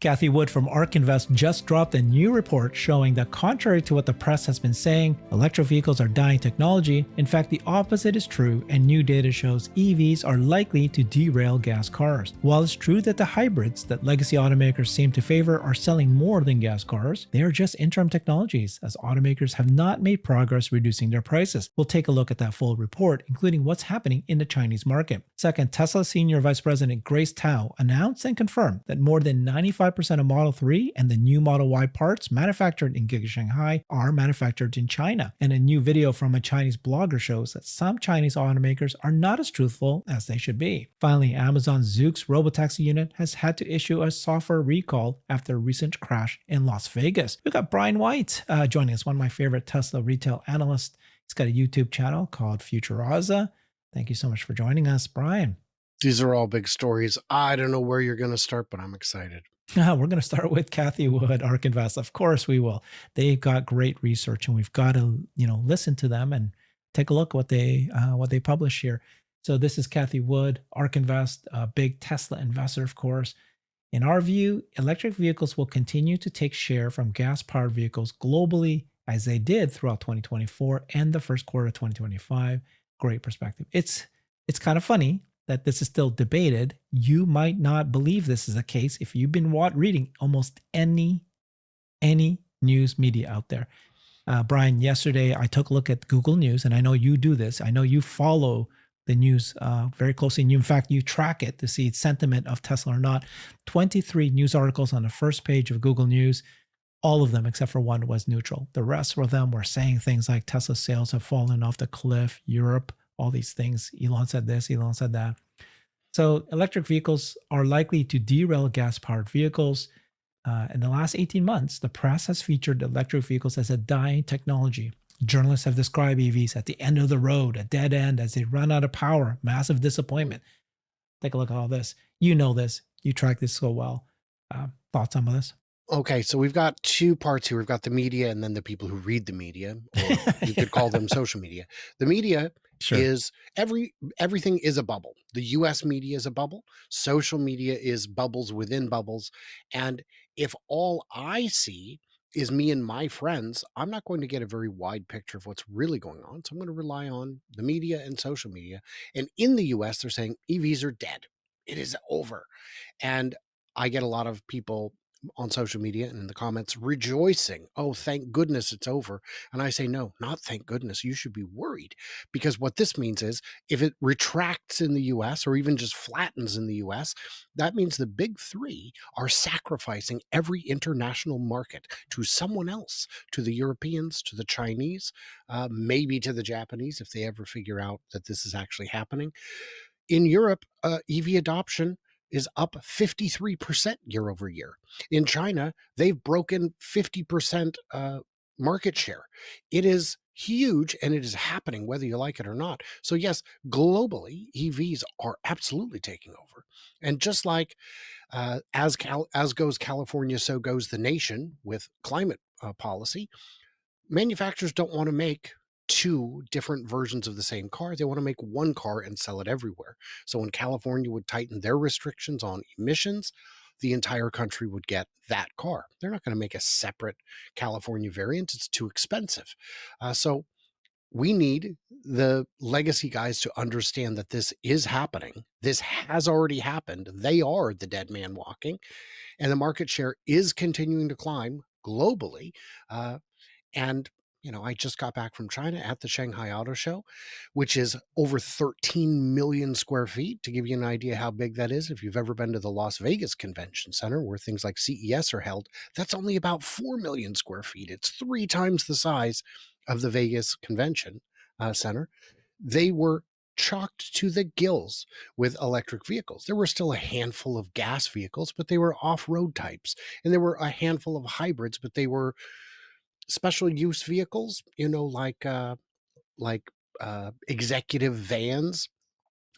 Cathie Wood from ARK Invest just dropped a new report showing that contrary to what the press has been saying, electric vehicles are dying technology. In fact, the opposite is true, and new data shows EVs are likely to derail gas cars. While it's true that the hybrids that legacy automakers seem to favor are selling more than gas cars, they are just interim technologies, as automakers have not made progress reducing their prices. We'll take a look at that full report, including what's happening in the Chinese market. Second, Tesla Senior Vice President Grace Tao announced and confirmed that more than 95% of Model 3 and the new Model Y parts manufactured in Giga Shanghai are manufactured in China. And a new video from a Chinese blogger shows that some Chinese automakers are not as truthful as they should be. Finally, Amazon's Zoox robotaxi unit has had to issue a software recall after a recent crash in Las Vegas. We've got Brian White joining us, one of my favorite Tesla retail analysts. He's got a YouTube channel called FutureAza. Thank you so much for joining us, Brian. These are all big stories. I don't know where you're going to start, but I'm excited. We're going to start with Cathie Wood, ARK Invest. Of course we will. They've got great research, and we've got to, listen to them and take a look at what they publish here. So this is Cathie Wood, ARK Invest, a big Tesla investor, of course. In our view, electric vehicles will continue to take share from gas-powered vehicles globally, as they did throughout 2024 and the first quarter of 2025. Great perspective. It's kind of funny that this is still debated. You might not believe this is the case if you've been reading almost any news media out there. Brian, yesterday I took a look at Google News, and I know you do this. I know you follow the news very closely. And in fact, you track it to see sentiment of Tesla or not. 23 news articles on the first page of Google News. All of them, except for one, was neutral. The rest of them were saying things like Tesla sales have fallen off the cliff, Europe, all these things. Elon said this, Elon said that. So electric vehicles are likely to derail gas-powered vehicles. In the last 18 months, the press has featured electric vehicles as a dying technology. Journalists have described EVs at the end of the road, a dead end as they run out of power, massive disappointment. Take a look at all this. You know this. You track this so well. Thoughts on this? Okay, so we've got two parts here. We've got the media and then the people who read the media, or you could call them social media. The media is everything is a bubble. The US media is a bubble. Social media is bubbles within bubbles. And if all I see is me and my friends, I'm not going to get a very wide picture of what's really going on. So I'm going to rely on the media and social media. And in the US, they're saying EVs are dead. It is over. And I get a lot of people on social media and in the comments rejoicing, oh, thank goodness it's over. And I say, no, not thank goodness. You should be worried, because what this means is if it retracts in the US or even just flattens in the US, that means the big three are sacrificing every international market to someone else, to the Europeans, to the Chinese, maybe to the Japanese, if they ever figure out that this is actually happening. In Europe, EV adoption is up 53% year over year. In China, they've broken 50% market share. It is huge, and it is happening whether you like it or not. So yes, globally, EVs are absolutely taking over. And just like as goes California, so goes the nation with climate policy, manufacturers don't want to make two different versions of the same car. They want to make one car and sell it everywhere. So when California would tighten their restrictions on emissions, the entire country would get that car. They're not going to make a separate California variant. It's too expensive. So we need the legacy guys to understand that this is happening. This has already happened. They are the dead man walking, and the market share is continuing to climb globally. And I just got back from China at the Shanghai Auto Show, which is over 13 million square feet. To give you an idea how big that is, if you've ever been to the Las Vegas Convention Center, where things like CES are held, that's only about 4 million square feet. It's 3 times the size of the Vegas Convention Center. They were chocked to the gills with electric vehicles. There were still a handful of gas vehicles, but they were off-road types. And there were a handful of hybrids, but they were special use vehicles, like executive vans,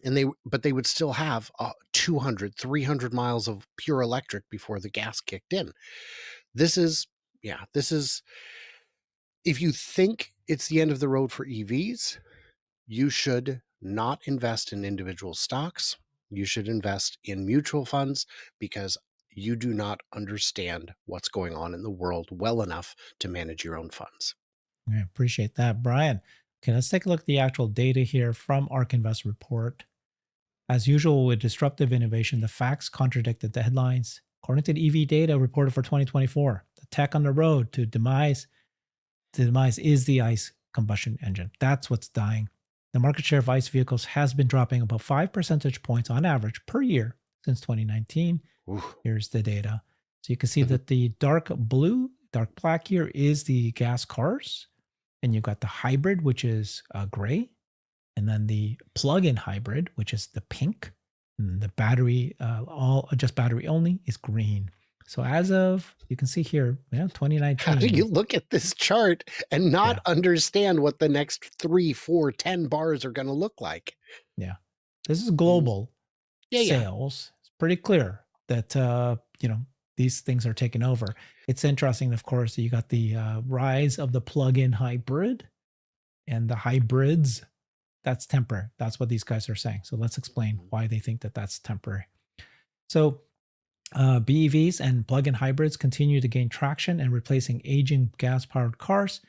and they would still have 200, 300 miles of pure electric before the gas kicked in. This is, if you think it's the end of the road for EVs, you should not invest in individual stocks. You should invest in mutual funds, because you do not understand what's going on in the world well enough to manage your own funds. I appreciate that, Brian. Okay, let's take a look at the actual data here from ARK Invest report. As usual with disruptive innovation, the facts contradicted the headlines. According to the EV data reported for 2024, the tech on the road to demise is the ICE combustion engine. That's what's dying. The market share of ICE vehicles has been dropping about 5 percentage points on average per year since 2019. Ooh. Here's the data. So you can see that the dark black here is the gas cars. And you've got the hybrid, which is gray. And then the plug-in hybrid, which is the pink. And the battery, just battery only, is green. So as of, you can see here, 2019. How do you look at this chart and not understand what the next 3, 4, 10 bars are going to look like? Yeah. This is global sales. It's pretty clear that, these things are taking over. It's interesting, of course, you got the rise of the plug-in hybrid and the hybrids. That's temporary. That's what these guys are saying. So let's explain why they think that that's temporary. So BEVs and plug-in hybrids continue to gain traction and replacing aging gas-powered cars.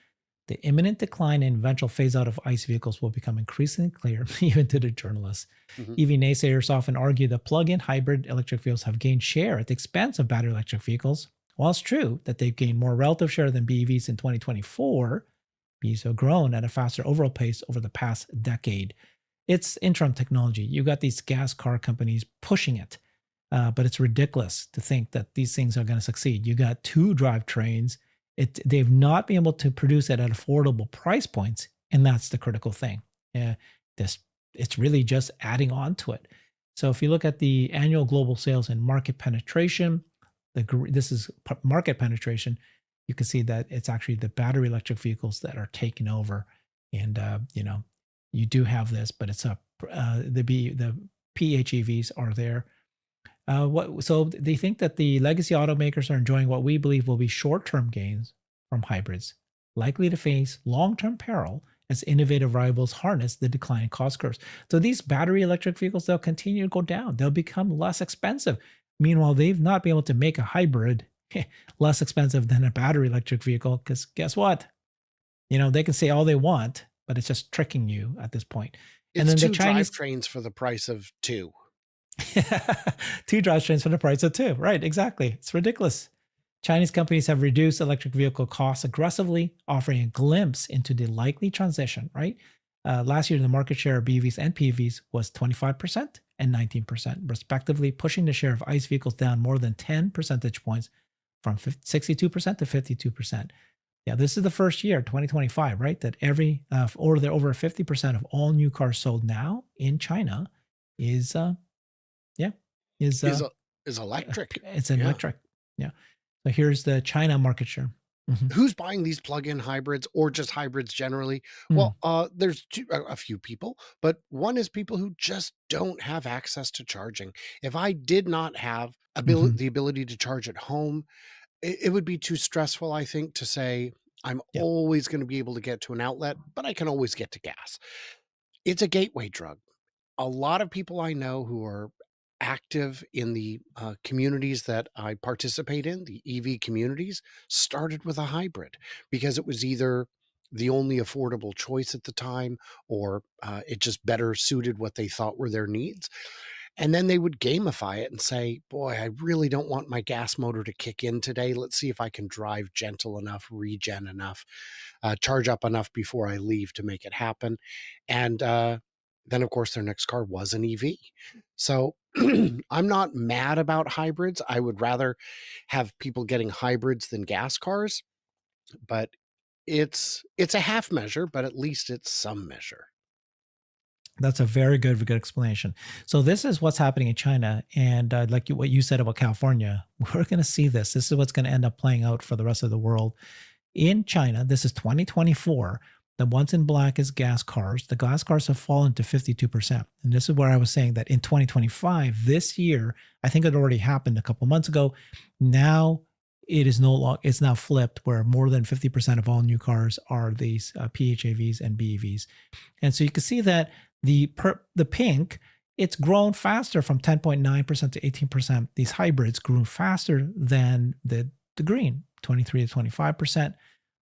The imminent decline and eventual phase-out of ICE vehicles will become increasingly clear, even to the journalists. EV naysayers often argue that plug-in hybrid electric vehicles have gained share at the expense of battery electric vehicles. While it's true that they've gained more relative share than BEVs in 2024, BEVs have grown at a faster overall pace over the past decade. It's interim technology. You got these gas car companies pushing it, but it's ridiculous to think that these things are going to succeed. You got two drivetrains. They've not been able to produce it at affordable price points, and that's the critical thing. It's really just adding on to it. So if you look at the annual global sales and market penetration, this is market penetration. You can see that it's actually the battery electric vehicles that are taking over, and you do have this, but it's the PHEVs are there. So they think that the legacy automakers are enjoying what we believe will be short-term gains from hybrids, likely to face long-term peril as innovative rivals harness the declining cost curves. So these battery electric vehicles, they'll continue to go down. They'll become less expensive. Meanwhile, they've not been able to make a hybrid less expensive than a battery electric vehicle, because guess what? They can say all they want, but it's just tricking you at this point. It's and then two the Chinese drivetrains for the price of two. Two drivetrains for the price of two. Right, exactly. It's ridiculous. Chinese companies have reduced electric vehicle costs aggressively, offering a glimpse into the likely transition, right? Last year, the market share of BEVs and PHEVs was 25% and 19%, respectively, pushing the share of ICE vehicles down more than 10 percentage points from 62% to 52%. Yeah, this is the first year, 2025, right? That over 50% of all new cars sold now in China is electric. It's electric. Yeah. So here's the China market share. Who's buying these plug-in hybrids or just hybrids generally? Well, there's a few people, but one is people who just don't have access to charging. If I did not have the ability to charge at home, it would be too stressful, I think, to say I'm always going to be able to get to an outlet, but I can always get to gas. It's a gateway drug. A lot of people I know who are active in the communities that I participate in, the EV communities, started with a hybrid because it was either the only affordable choice at the time, or it just better suited what they thought were their needs. And then they would gamify it and say, boy, I really don't want my gas motor to kick in today. Let's see if I can drive gentle enough, regen enough, charge up enough before I leave to make it happen. And then, of course, their next car was an EV. So I'm not mad about hybrids. I would rather have people getting hybrids than gas cars, but it's a half measure, but at least it's some measure. That's a very good explanation. So this is what's happening in China, and like what you said about California, we're going to see this. This is what's going to end up playing out for the rest of the world. In China, this is 2024. The ones in black is gas cars. The gas cars have fallen to 52%. And this is where I was saying that in 2025, this year, I think it already happened a couple months ago. Now it is it's now flipped, where more than 50% of all new cars are these PHEVs and BEVs. And so you can see that the pink it's grown faster from 10.9% to 18%. These hybrids grew faster than the green, 23 to 25%.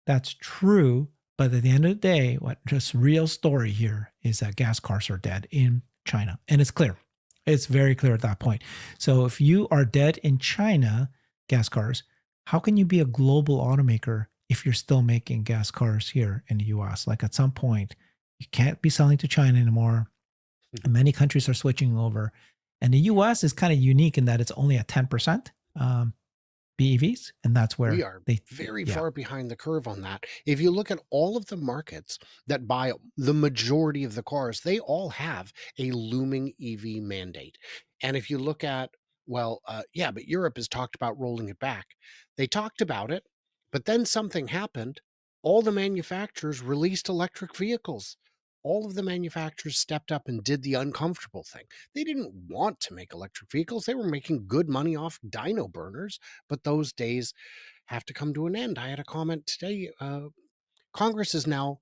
That's true. But at the end of the day, what just real story here is that gas cars are dead in China. And it's clear. It's very clear at that point. So if you are dead in China, gas cars, how can you be a global automaker if you're still making gas cars here in the US? Like at some point, you can't be selling to China anymore. And many countries are switching over. And the US is kind of unique in that it's only at 10% BEVs. And that's We where are they, very yeah. far behind the curve on that. If you look at all of the markets that buy the majority of the cars, they all have a looming EV mandate. And if you look at, well, yeah, but Europe has talked about rolling it back. They talked about it, but then something happened. All the manufacturers released electric vehicles. All of the manufacturers stepped up and did the uncomfortable thing. They didn't want to make electric vehicles. They were making good money off dyno burners, but those days have to come to an end. I had a comment today. Congress is now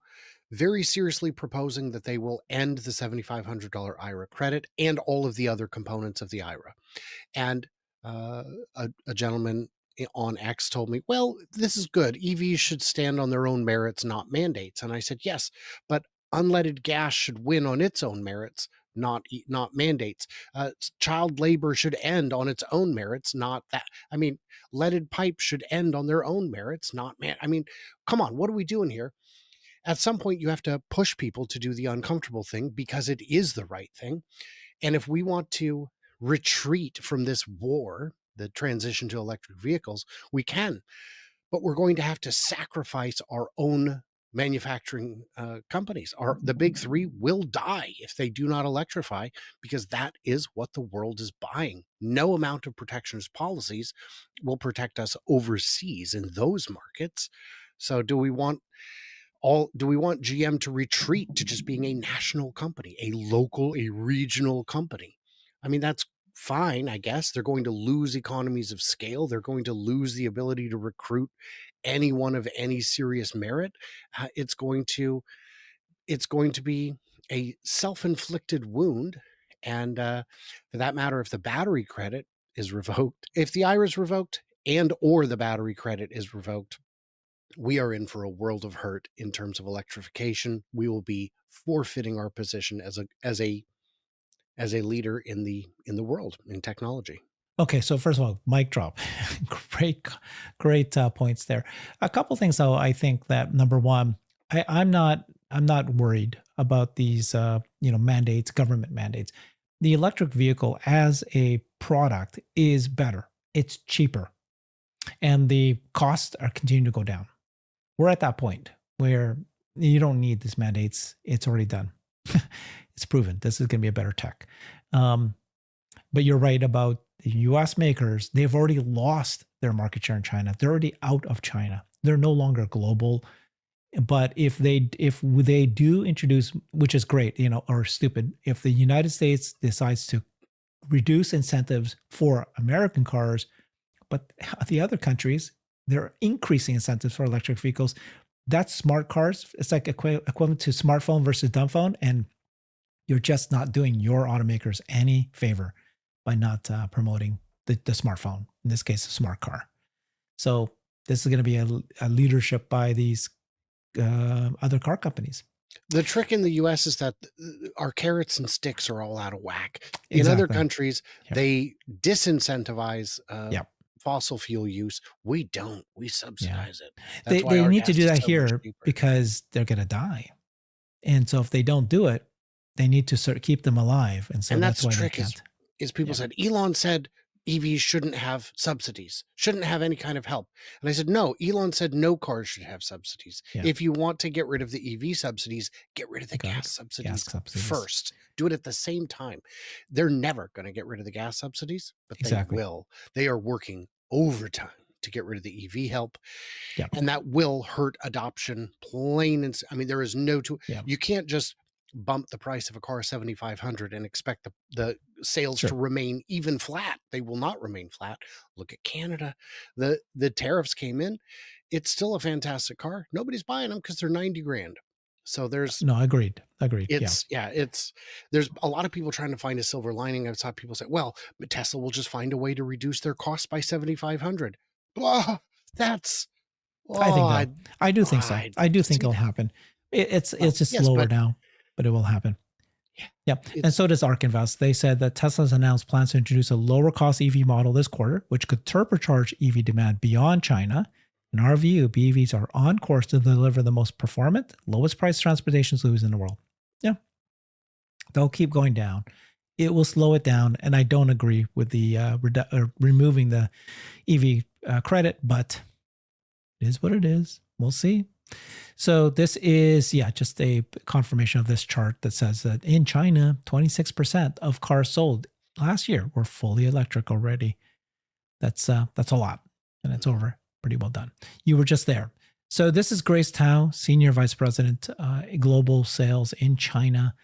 very seriously proposing that they will end the $7,500 IRA credit and all of the other components of the IRA. And a gentleman on X told me, well, this is good. EVs should stand on their own merits, not mandates. And I said, yes, but unleaded gas should win on its own merits, not mandates. Child labor should end on its own merits, not that. I mean, leaded pipe should end on their own merits, not man. I mean, come on, what are we doing here? At some point, you have to push people to do the uncomfortable thing because it is the right thing. And if we want to retreat from this war, the transition to electric vehicles, we can, but we're going to have to sacrifice our own manufacturing companies. The big three will die if they do not electrify, because that is what the world is buying. No amount of protectionist policies will protect us overseas in those markets. So do we want GM to retreat to just being a national company, a local, a regional company? I mean, that's fine, I guess. They're going to lose economies of scale. They're going to lose the ability to recruit anyone of any serious merit. It's going to be a self-inflicted wound. And for that matter, if the battery credit is revoked, if the IRA is revoked and or the battery credit is revoked, we are in for a world of hurt in terms of electrification. We will be forfeiting our position as a leader in the world in technology. Okay, so first of all, mic drop. great, great points there. A couple things, though. I think that number one, I'm not worried about these, mandates, government mandates. The electric vehicle as a product is better. It's cheaper, and the costs are continuing to go down. We're at that point where you don't need these mandates. It's already done. It's proven. This is going to be a better tech. But you're right about the US makers. They've already lost their market share in China. They're already out of China. They're no longer global. But if they do introduce, which is great, or stupid, if the United States decides to reduce incentives for American cars, but the other countries, they're increasing incentives for electric vehicles. That's smart cars. It's like equivalent to smartphone versus dumb phone. And you're just not doing your automakers any favor by not promoting the smartphone, in this case, a smart car. So this is going to be a leadership by these other car companies. The trick in the US is that our carrots and sticks are all out of whack. Exactly. In other countries, Yep. they disincentivize Yep. fossil fuel use. We don't. We subsidize it. They That's why our need to gas do is that so much here cheaper. because they're going to die. And so if they don't do it, they need to sort of keep them alive. And so And that's the why they trick can't. is people said, Elon said EVs shouldn't have subsidies, shouldn't have any kind of help. And I said, no, Elon said no cars should have subsidies. Yeah. If you want to get rid of the EV subsidies, get rid of the gas subsidies first. Do it at the same time. They're never going to get rid of the gas subsidies, but they will. They are working overtime to get rid of the EV help. Yep. And that will hurt adoption plain and I mean, there is no you can't just bump the price of a car 7,500 and expect the sales to remain even flat. They will not remain flat. Look at Canada. The tariffs came in. It's still a fantastic car. Nobody's buying them because they're 90 grand. So there's No, agreed. Yeah. it's there's a lot of people trying to find a silver lining. I've saw people say, "Well, but Tesla will just find a way to reduce their cost by 7,500." Blah. That's I oh, think they'll. I do think so. I I do think see it'll that. happen. It's Well, just yes, slower but now, but it will happen. yeah, Yep. And it's so does ARK Invest. They said that Tesla's announced plans to introduce a lower cost EV model this quarter, which could turbocharge EV demand beyond China. In our view, BEVs are on course to deliver the most performant, lowest price transportation solution in the world. Yeah, they'll keep going down. It will slow it down. And I don't agree with the removing the EV credit, but it is what it is. We'll see. So this is, yeah, just a confirmation of this chart that says that in China, 26% of cars sold last year were fully electric already. That's a lot, and it's over. Pretty well done. You were just there. So this is Grace Tao, Senior Vice President, Global Sales in China.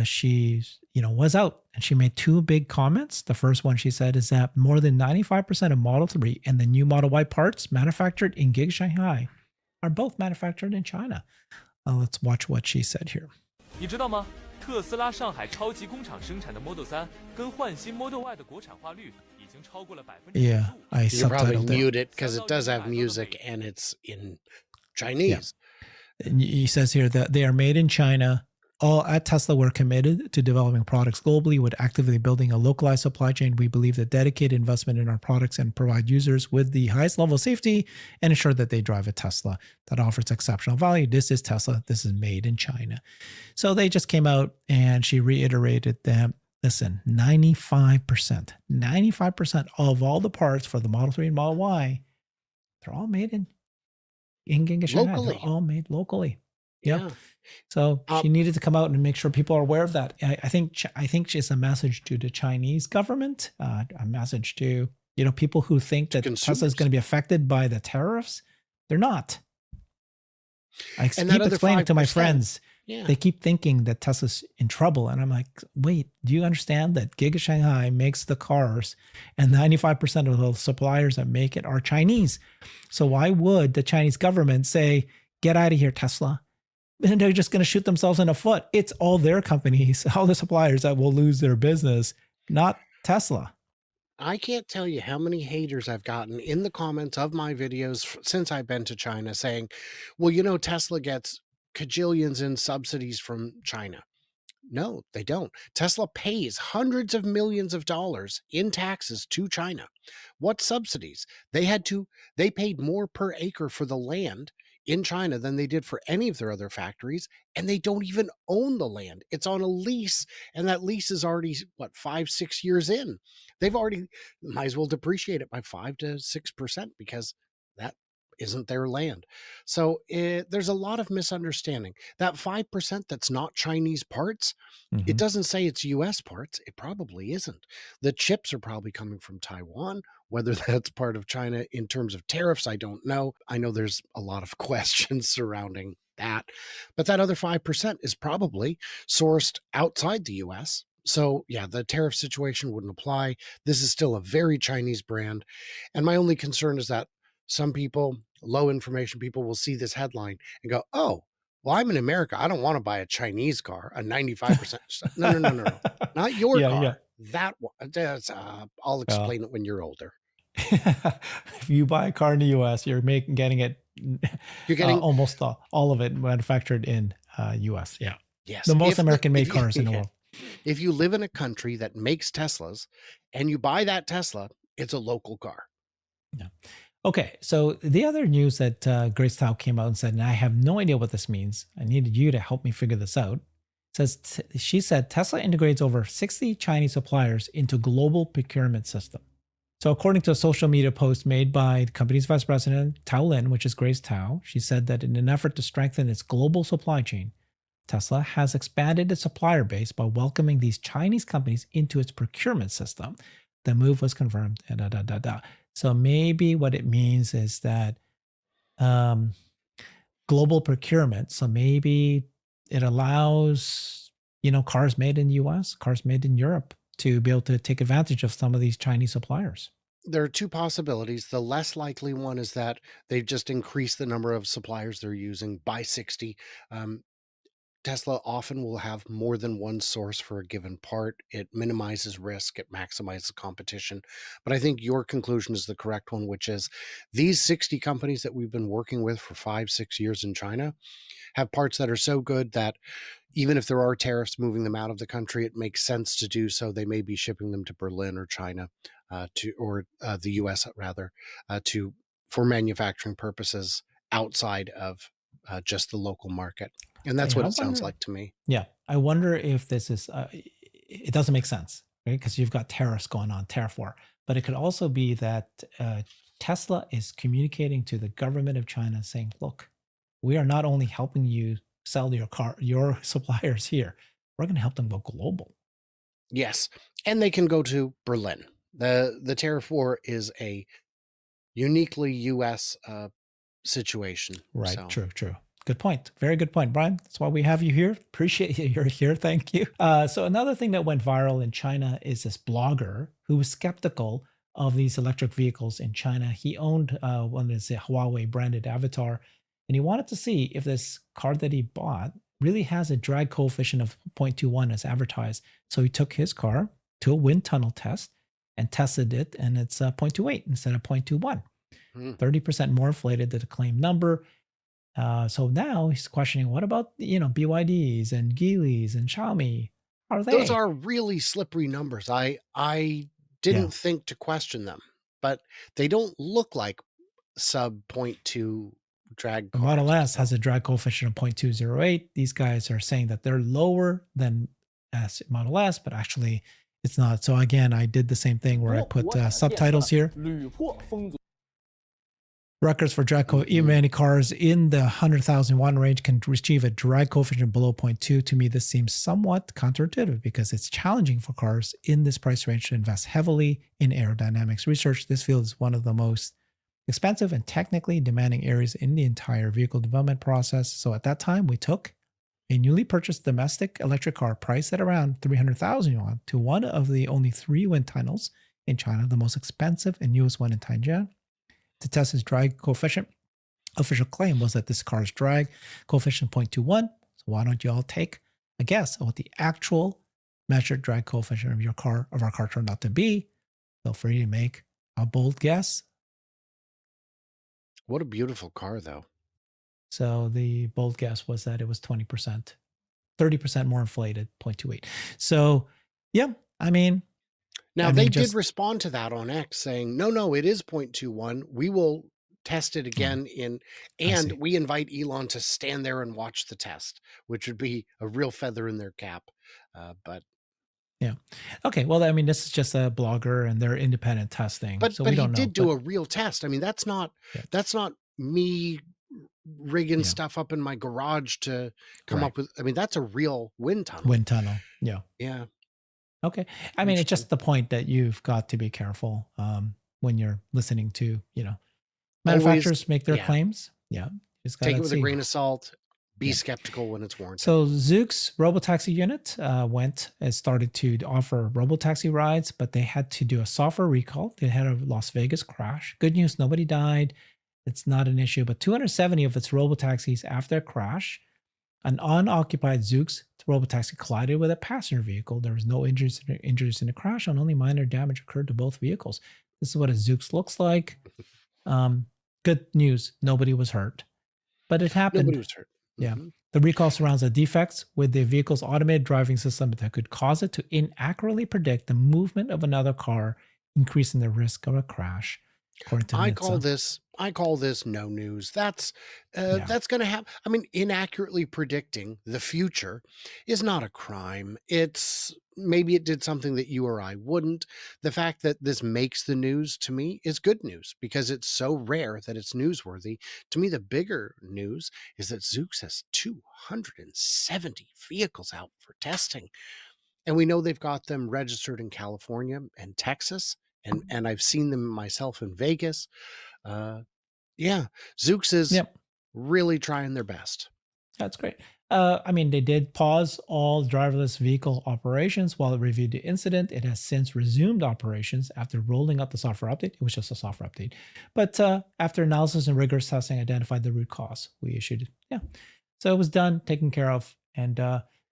She, was out and she made two big comments. The first one she said is that more than 95% of Model 3 and the new Model Y parts manufactured in Gig Shanghai are both manufactured in China. Let's watch what she said here. 你知道吗？特斯拉上海超级工厂生产的 Model 3跟换新 Model Y 的国产化率已经超过了Yeah, 95%。I you can probably subtitled it. mute it because it does have music and it's in Chinese. And he says here that they are made in China. All at Tesla, we're committed to developing products globally with actively building a localized supply chain. We believe that dedicated investment in our products and provide users with the highest level of safety and ensure that they drive a Tesla that offers exceptional value. This is Tesla. This is made in China. So they just came out and she reiterated that, listen, 95% of all the parts for the Model 3 and Model Y, they're all made in Shanghai. They're Locally. all made locally. Yep. Yeah. So she needed to come out and make sure people are aware of that. I think it's a message to the Chinese government, a message to people who think that Tesla is going to be affected by the tariffs. They're not. I keep explaining it to my friends. Yeah. They keep thinking that Tesla's in trouble, and I'm like, wait, do you understand that Giga Shanghai makes the cars, and 95% of the suppliers that make it are Chinese? So why would the Chinese government say, "Get out of here, Tesla"? And they're just going to shoot themselves in the foot. It's all their companies, all the suppliers that will lose their business, not Tesla. I can't tell you how many haters I've gotten in the comments of my videos since I've been to China saying, well, Tesla gets cajillions in subsidies from China. No, they don't. Tesla pays hundreds of millions of dollars in taxes to China. What subsidies? They paid more per acre for the land in China than they did for any of their other factories, and they don't even own the land. It's on a lease, and that lease is already 5-6 years in. They've already might as well depreciate it by 5 to 6% because that isn't their land. So there's a lot of misunderstanding. That 5% that's not Chinese parts, it doesn't say it's US parts. It probably isn't. The chips are probably coming from Taiwan. Whether that's part of China in terms of tariffs, I don't know. I know there's a lot of questions surrounding that. But that other 5% is probably sourced outside the US. So, yeah, the tariff situation wouldn't apply. This is still a very Chinese brand. And my only concern is that some people, low information people, will see this headline and go, oh, well, I'm in America. I don't want to buy a Chinese car, a 95%. No. Not your Yeah, car. That one. I'll yeah. explain it when you're older. If you buy a car in the US, you're getting it, You're getting almost all of it manufactured in US. Yeah. yes, The most if American-made cars in the world. If you live in a country that makes Teslas and you buy that Tesla, it's a local car. Yeah. Okay, so the other news that Grace Tao came out and said, and I have no idea what this means. I needed you to help me figure this out. She said Tesla integrates over 60 Chinese suppliers into global procurement system. So according to a social media post made by the company's vice president, Tao Lin, which is Grace Tao, she said that in an effort to strengthen its global supply chain, Tesla has expanded its supplier base by welcoming these Chinese companies into its procurement system. The move was confirmed. So maybe what it means is that global procurement. So maybe it allows, cars made in the US, cars made in Europe to be able to take advantage of some of these Chinese suppliers. There are two possibilities. The less likely one is that they've just increased the number of suppliers they're using by 60. Tesla often will have more than one source for a given part. It minimizes risk, it maximizes competition. But I think your conclusion is the correct one, which is these 60 companies that we've been working with for 5, 6 years in China have parts that are so good that even if there are tariffs moving them out of the country, it makes sense to do so. They may be shipping them to Berlin or China, the U.S. rather, to for manufacturing purposes outside of just the local market. And that's Yeah, what I it sounds wonder. like to me. Yeah, I wonder if this is. It doesn't make sense, right? Because you've got tariffs going on, tariff war. But it could also be that Tesla is communicating to the government of China, saying, "Look, we are not only helping you sell your suppliers here. We're going to help them go global." Yes, and they can go to Berlin. The tariff war is a uniquely U.S. Situation. Right. So True. True. Good point. Very good point, Brian. That's why we have you here. Appreciate you're here. Thank you. So another thing that went viral in China is this blogger who was skeptical of these electric vehicles in China. He owned one is a Huawei branded avatar, and he wanted to see if this car that he bought really has a drag coefficient of 0.21 as advertised. So he took his car to a wind tunnel test and tested it, and it's 0.28 instead of 0.21. 30% more inflated than the claimed number. So now he's questioning, what about BYDs and Geelys and Xiaomi? How are those they? are really slippery numbers. I Yeah, didn't think to question them, but they don't look like sub point 0.2 drag the Model cars. S So has a drag coefficient of 0.208. These guys are saying that they're lower than Model S, but actually it's not. So again, I did the same thing where I put subtitles here. Records for drag coefficient. Even many cars in the 100,000 watt range can achieve a drag coefficient below 0.2. To me, this seems somewhat counterintuitive because it's challenging for cars in this price range to invest heavily in aerodynamics research. This field is one of the most expensive and technically demanding areas in the entire vehicle development process. So at that time, we took a newly purchased domestic electric car priced at around 300,000 yuan to one of the only 3 wind tunnels in China, the most expensive and newest one in Tianjin, to test its drag coefficient. Official claim was that this car's drag coefficient 0.21. So why don't you all take a guess at what the actual measured drag coefficient of our car turned out to be? Feel free to make a bold guess. what a beautiful car, though. So the bold guess was that it was 20%, 30% more inflated, 0.28. So yeah, Now they did just respond to that on X saying, no, it is 0.21. We will test it again I and see. we invite Elon to stand there and watch the test, which would be a real feather in their cap. But Yeah. Okay. Well, this is just a blogger and they're independent testing, so but we he don't know. did do But a real test. I mean, yeah, that's not me rigging yeah, stuff up in my garage to come right. up with. I mean, that's a real wind tunnel. Wind tunnel. Yeah. Yeah, Okay. It's interesting. just the point that you've got to be careful when you're listening to, Always, manufacturers make their yeah. claims. Yeah. Just got Take to it with a see. grain of salt. Be Yeah. skeptical when it's warranted. So Zoox robotaxi unit went and started to offer robotaxi rides, but they had to do a software recall. They had a Las Vegas crash. Good news, nobody died. It's not an issue, but 270 of its robotaxis after a crash, an unoccupied Zoox robotaxi collided with a passenger vehicle. There was no injuries in the crash, and only minor damage occurred to both vehicles. This is what a Zoox looks like. Good news, nobody was hurt, but it Nobody happened. was hurt. Yeah. The recall surrounds the defects with the vehicle's automated driving system that could cause it to inaccurately predict the movement of another car, increasing the risk of a crash, according to NHTSA. I call this no news. That's Yeah. going to happen. I mean, inaccurately predicting the future is not a crime. It's maybe it did something that you or I wouldn't. The fact that this makes the news to me is good news because it's so rare that it's newsworthy. To me, the bigger news is that Zoox has 270 vehicles out for testing. And we know they've got them registered in California and Texas. And I've seen them myself in Vegas. Uh, yeah, Zoox is Yep. really trying their best. That's great. They did pause all driverless vehicle operations while it reviewed the incident. It has since resumed operations after rolling out the software update. It was just a software update. But after analysis and rigorous testing identified the root cause, we issued it. Yeah. So it was done, taken care of, And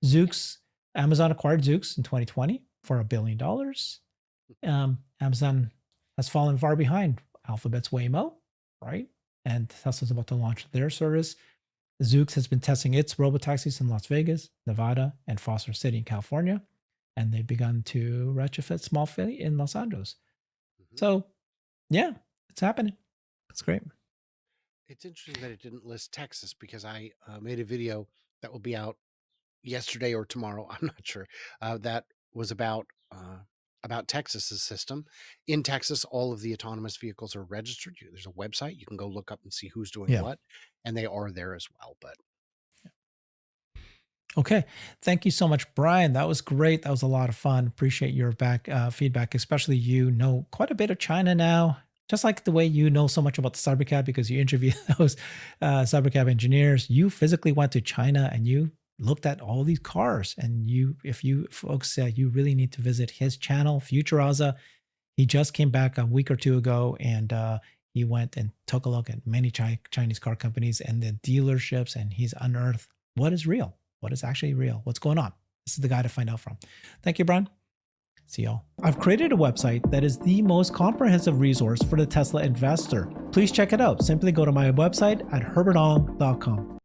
Zoox, Amazon acquired Zoox in 2020 for $1 billion. Amazon has fallen far behind Alphabet's Waymo, right? And Tesla's about to launch their service. Zoox has been testing its robotaxis in Las Vegas, Nevada, and Foster City in California. And they've begun to retrofit small fleet in Los Angeles. So, yeah, it's happening. It's great. It's interesting that it didn't list Texas, because I made a video that will be out yesterday or tomorrow. I'm not sure. That was about Texas's system. In Texas, all of the autonomous vehicles are registered. There's a website. You can go look up and see who's doing what, and they are there as well. But okay. Thank you so much, Brian. That was great. That was a lot of fun. Appreciate your feedback, especially you know quite a bit of China now, just like the way you know so much about the Cybercab because you interview those Cybercab engineers. You physically went to China and you looked at all these cars. And if you folks, you really need to visit his channel, FutureAza. He just came back a week or two ago and he went and took a look at many Chinese car companies and the dealerships, and he's unearthed what is real. What is actually real? What's going on? This is the guy to find out from. Thank you, Brian. See y'all. I've created a website that is the most comprehensive resource for the Tesla investor. Please check it out. Simply go to my website at herbertong.com.